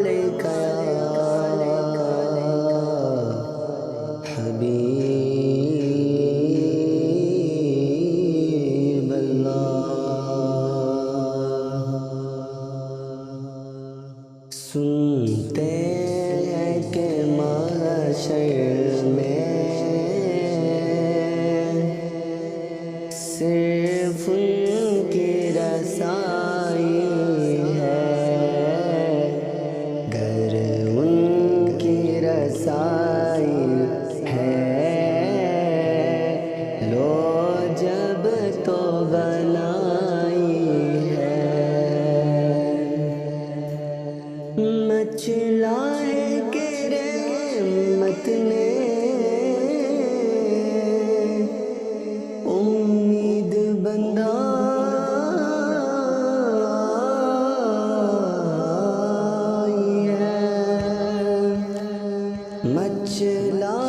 علیکہ حبیب اللہ۔ سنتے ہیں کہ محشر میں صرف ان کی رسائی ہے، گر ان کی رسائی ہے، لو جب تو بنائی ہے۔ مچلا ہے کہ رحمت نے امید بندھائی ہے۔ مچلا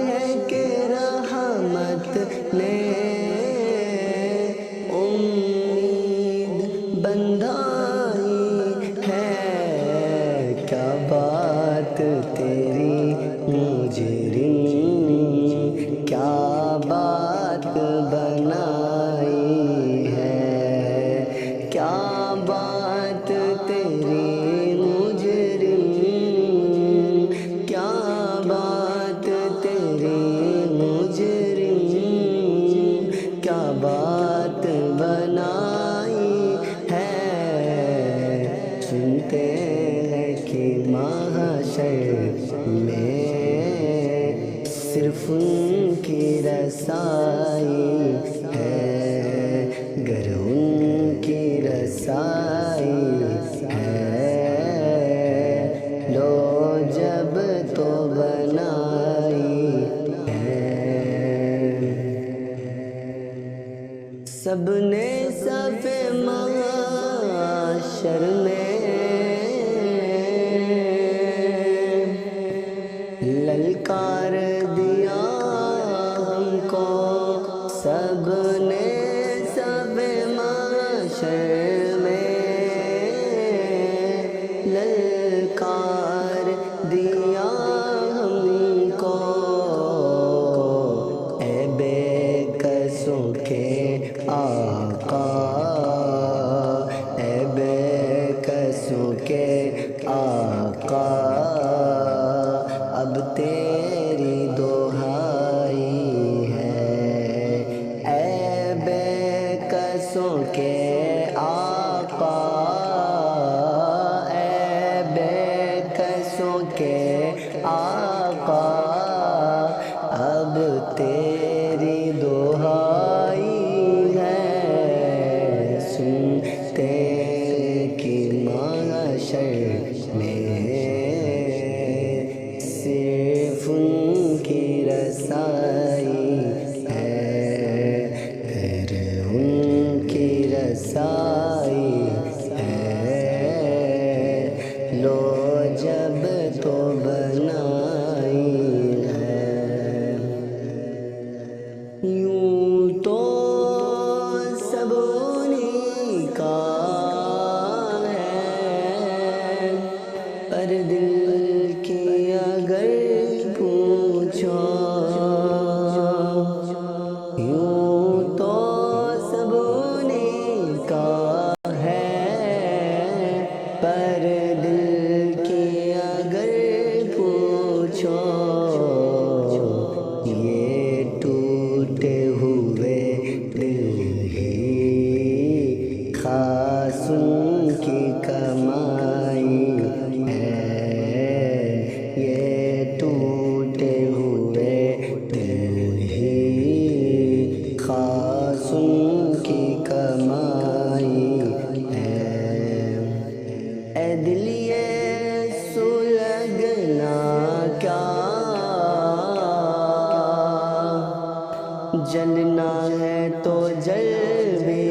ہے کہ رحمت نے امید بندھائی ہے۔ کیا بات تیری مجرم، کیا بات بنائی ہے، کیا بات تیری مجرم، کیا بات تیری مجرم، کیا بات بنائی ہے۔ سنتے ہیں کہ محشر میں صرف ان کی رسائی ہے، گر ان کی رسائی ہے، لو جب تو بنائی ہے۔ سب نے صف محشر میں للکار دیا ہم کو، سب نے صف محشر میں للکار دیا ہم کو، اے بے کسوں کے آقا، اے بے کسوں کے آقا، اب تیری دہائی ہے۔ اے بے کسوں کے آقا، اے بے کسوں کے آقا، اب تیری دہائی ہے۔ سنتے کہ محشر میں صرف ان کی رسائی ہے، گر ان کی رسائی ہے، لو جب تو بنائی ہے۔ یوں تو سب انہی کا ہے، پر دل کی اگر پوچھو، یوں تو سب انہی کا ہے، پر دل کی اگر پوچھو، یہ ٹوٹے ہوئے دل ہی خاص ان کی کمائی ہے، یہ ٹوٹے ہوئے دل ہی خاص ان کی کمائی ہے۔ اے دل یہ سلگنا کیا، جلنا ہے تو جل بھی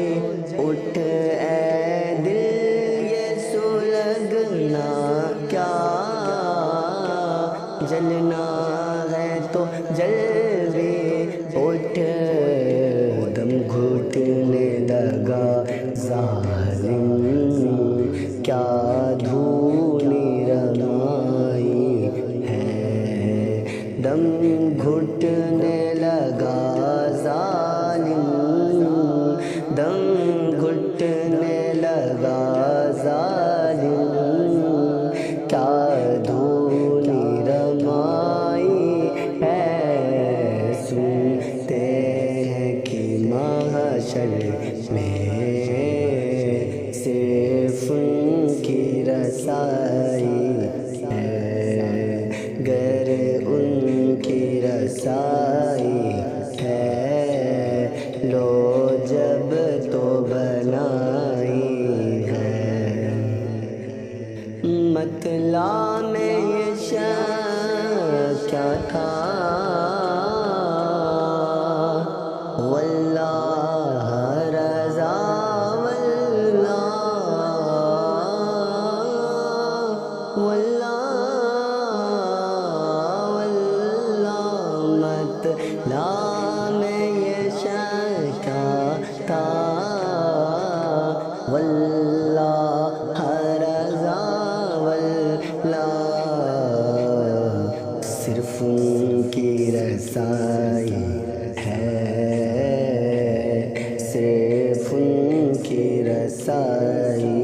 اٹھ، اے دل یہ سلگنا کیا، جلنا ہے تو جل بھی اٹھ، دم گھٹنے لگا ظالم کیا دھونی مطلع میں یہ شک کیا تھا، واللہ رضا واللہ مطلع میں یہ شک کیا تھا، واللہ رضا واللہ صرف ان کی رسائی ہے، صرف ان کی رسائی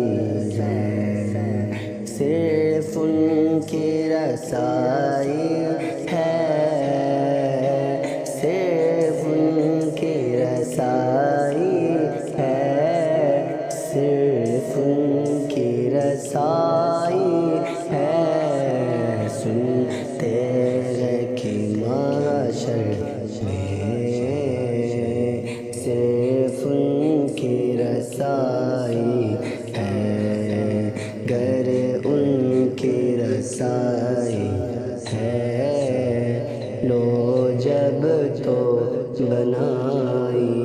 ہے، صرف ان کی رسائی ہے، صرف ان کی رسائی ہے، صرف ان کی رسائی ہے۔ سنتے ہیں کہ معاشر میں صرف ان کی رسائی ہے، گر ان کی رسائی ہے، لو جب تو بنائی